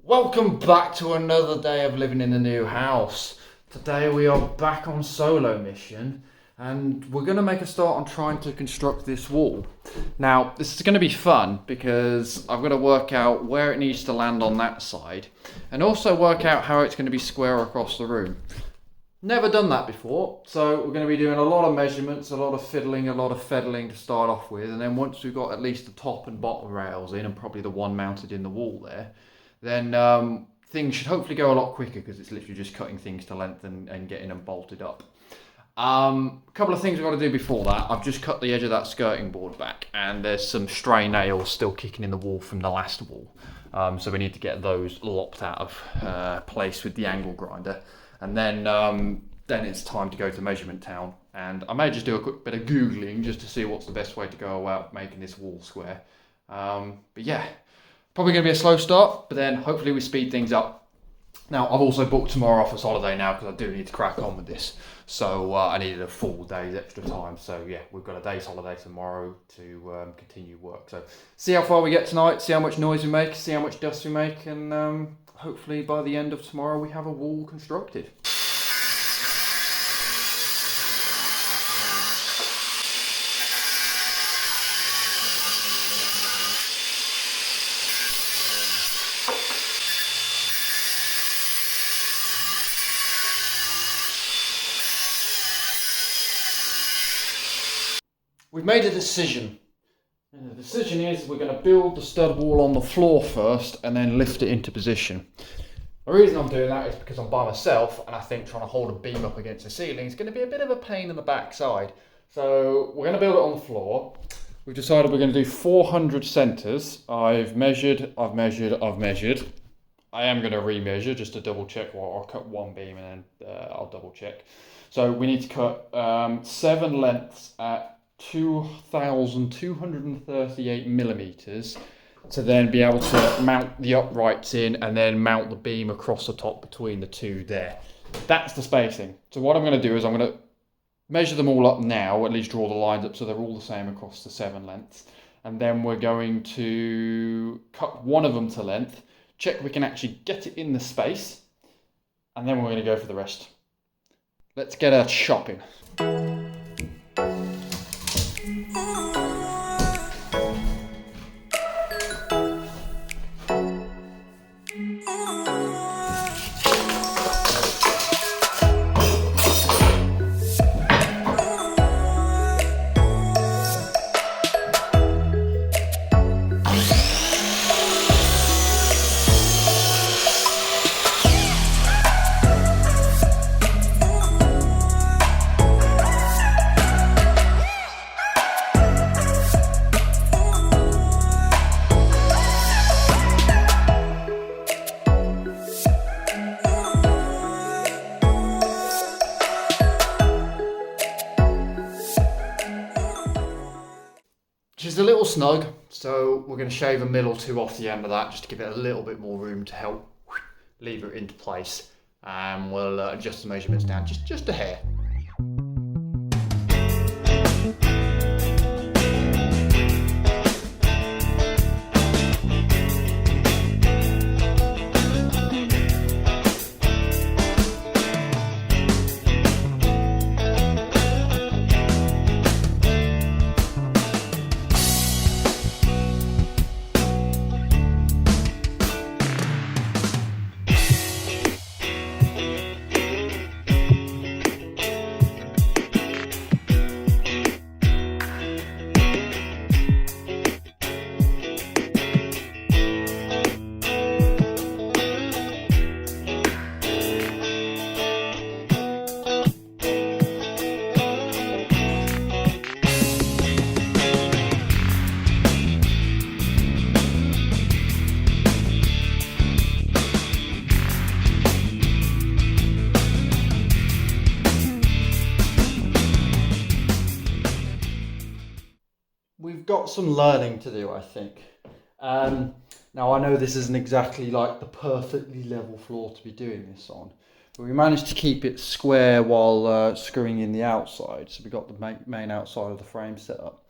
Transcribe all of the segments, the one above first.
Welcome back to another day of living in the new house. Today we are back on solo mission and we're going to make a start on trying to construct this wall. Now this is going to be fun because I've got to work out where it needs to land on that side and also work out how it's going to be square across the room. Never done that before, so we're going to be doing a lot of measurements, a lot of fiddling, a lot of fettling to start off with, and then once we've got at least the top and bottom rails in and probably the one mounted in the wall there, then things should hopefully go a lot quicker because it's literally just cutting things to length and getting them bolted up. A couple of things I've got to do before that. I've just cut the edge of that skirting board back and there's some stray nails still kicking in the wall from the last wall. So we need to get those lopped out of place with the angle grinder. And then it's time to go to Measurement Town. And I may just do a quick bit of Googling just to see what's the best way to go about making this wall square. But yeah. Probably going to be a slow start, but then hopefully we speed things up. Now, I've also booked tomorrow off as holiday now because I do need to crack on with this. So I needed a full day's extra time. So yeah, we've got a day's holiday tomorrow to continue work. So see how far we get tonight, see how much noise we make, see how much dust we make, and hopefully by the end of tomorrow we have a wall constructed. We've made a decision, and the decision is we're going to build the stud wall on the floor first and then lift it into position. The reason I'm doing that is because I'm by myself and I think trying to hold a beam up against the ceiling is going to be a bit of a pain in the backside. So we're going to build it on the floor. We've decided we're going to do 400 centres. I've measured. I am going to re-measure just to double check. Well, I'll cut one beam and then I'll double check. So we need to cut 7 lengths at 2,238 millimeters to then be able to mount the uprights in and then mount the beam across the top between the two there. That's the spacing. So what I'm going to do is I'm going to measure them all up now, at least draw the lines up so they're all the same across the 7 lengths. And then we're going to cut one of them to length, check we can actually get it in the space, and then we're going to go for the rest. Let's get our shopping. She's a little snug, so we're going to shave a mil or two off the end of that just to give it a little bit more room to help leave it into place, and we'll adjust the measurements down just a hair. We've got some learning to do, I think. Now I know this isn't exactly like the perfectly level floor to be doing this on, but we managed to keep it square while screwing in the outside. So we got the main outside of the frame set up.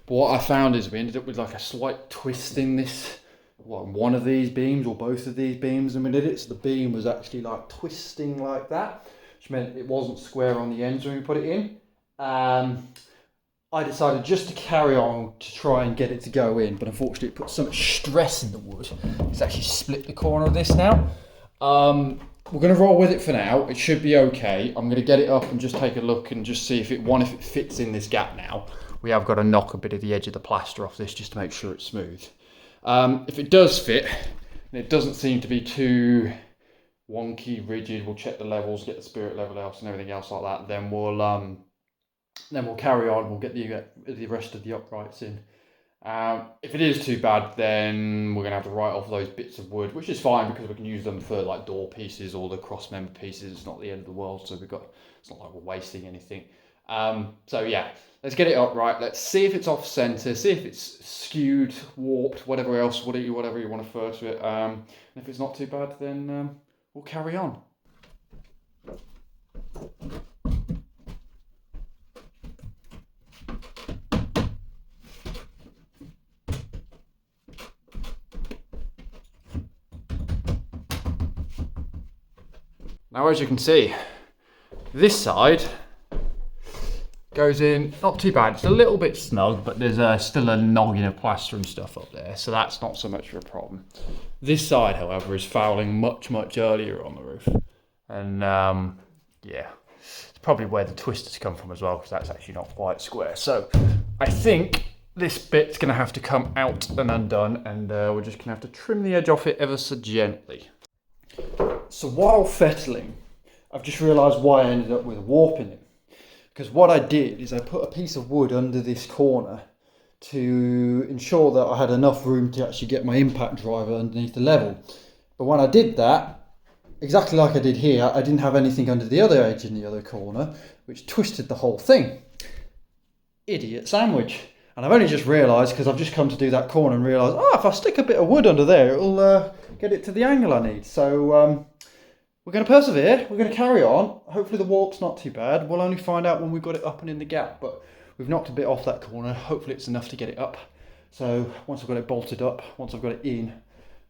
But what I found is we ended up with like a slight twist in this one of these beams or both of these beams, and we did it. So the beam was actually like twisting like that, which meant it wasn't square on the ends when we put it in. I decided just to carry on to try and get it to go in, but unfortunately it put so much stress in the wood. It's actually split the corner of this now. We're going to roll with it for now. It should be okay. I'm going to get it up and just take a look and just see if it fits in this gap now. We have got to knock a bit of the edge of the plaster off this just to make sure it's smooth. If it does fit, and it doesn't seem to be too wonky, rigid, we'll check the levels, get the spirit level else and everything else like that. Then we'll carry on. We'll get the rest of the uprights in. If it is too bad, then we're going to have to write off those bits of wood, which is fine because we can use them for like door pieces or the cross member pieces. It's not the end of the world, so it's not like we're wasting anything. So yeah, let's get it upright. Let's see if it's off center, see if it's skewed, warped, whatever you want to refer to it. And if it's not too bad, then we'll carry on. Now, as you can see, this side goes in not too bad. It's a little bit snug, but there's still a noggin of plaster and stuff up there, so that's not so much of a problem. This side, however, is fouling much, much earlier on the roof. And yeah, it's probably where the twisters come from as well, because that's actually not quite square. So I think this bit's going to have to come out and undone, and we're just going to have to trim the edge off it ever so gently. So while fettling, I've just realised why I ended up with a warp in it. Because what I did is I put a piece of wood under this corner to ensure that I had enough room to actually get my impact driver underneath the level. But when I did that, exactly like I did here, I didn't have anything under the other edge in the other corner, which twisted the whole thing. Idiot sandwich. And I've only just realised, because I've just come to do that corner and realised, if I stick a bit of wood under there, it'll get it to the angle I need. So we're going to persevere, we're going to carry on. Hopefully the warp's not too bad. We'll only find out when we've got it up and in the gap, but we've knocked a bit off that corner. Hopefully it's enough to get it up. So once I've got it bolted up, once I've got it in,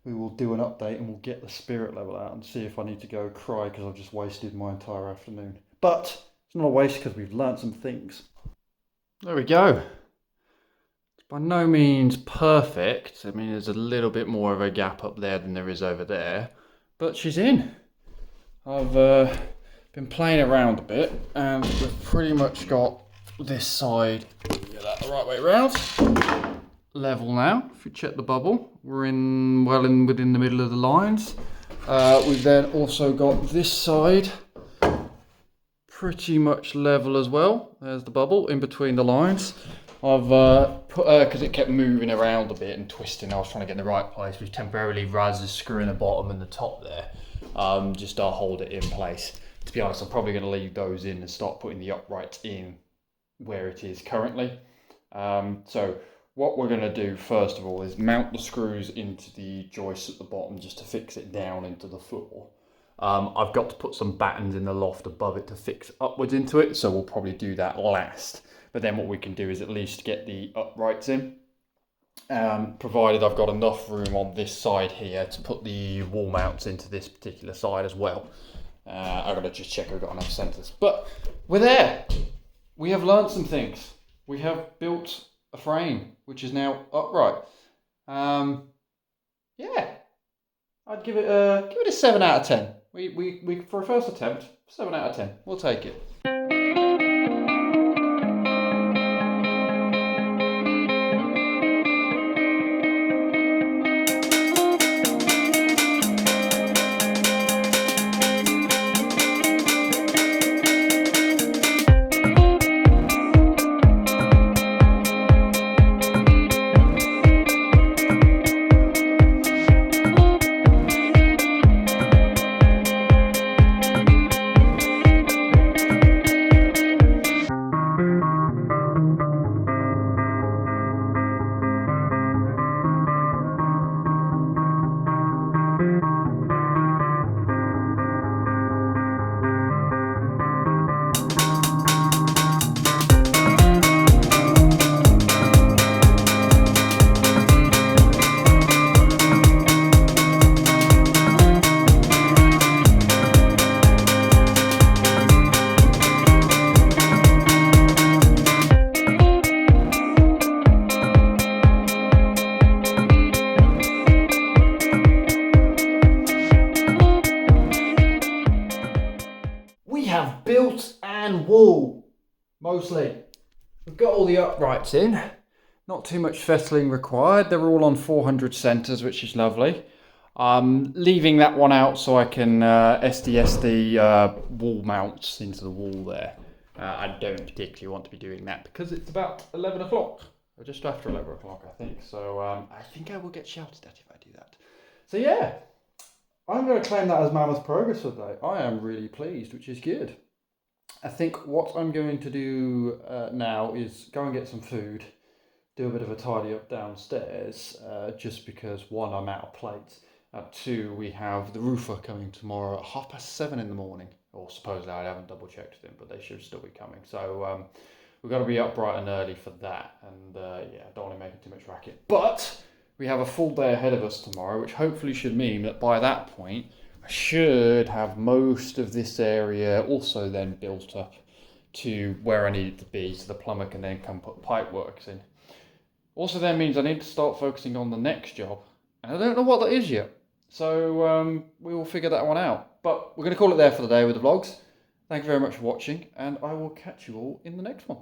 we will do an update and we'll get the spirit level out and see if I need to go cry because I've just wasted my entire afternoon. But it's not a waste because we've learnt some things. There we go. It's by no means perfect. I mean, there's a little bit more of a gap up there than there is over there, but she's in. I've been playing around a bit and we've pretty much got this side, get that the right way around, level now. If you check the bubble, we're within the middle of the lines. We've then also got this side pretty much level as well. There's the bubble in between the lines. I've put, because it kept moving around a bit and twisting, I was trying to get in the right place. We've temporarily razzed the screw in the bottom and the top there. Just to hold it in place. To be honest, I'm probably going to leave those in and start putting the uprights in where it is currently. So what we're going to do first of all is mount the screws into the joists at the bottom just to fix it down into the floor. I've got to put some battens in the loft above it to fix upwards into it, so we'll probably do that last. But then what we can do is at least get the uprights in. Provided I've got enough room on this side here to put the wall mounts into this particular side as well. I've got to just check I've got enough centres. But we're there. We have learnt some things. We have built a frame which is now upright. Yeah, I'd give it a 7 out of 10. We for a first attempt, 7 out of 10. We'll take it. and wool, mostly. We've got all the uprights in. Not too much fettling required. They're all on 400 centers, which is lovely. Leaving that one out so I can SDS the wall mounts into the wall there. I don't particularly want to be doing that because it's about 11 o'clock. Or just after 11 o'clock, I think. So I think I will get shouted at if I do that. So yeah, I'm going to claim that as Mammoth Progress for the day. I am really pleased, which is good. I think what I'm going to do now is go and get some food, do a bit of a tidy up downstairs, just because one, I'm out of plates. Two, we have the roofer coming tomorrow at 7:30 in the morning. Or supposedly, I haven't double checked with him, but they should still be coming. So we've got to be up bright and early for that. And yeah, I don't want to make it too much racket. But we have a full day ahead of us tomorrow, which hopefully should mean that by that point, I should have most of this area also then built up to where I need it to be, so the plumber can then come put pipe works in. Also then means I need to start focusing on the next job, and I don't know what that is yet. So we will figure that one out. But we're going to call it there for the day with the vlogs. Thank you very much for watching, and I will catch you all in the next one.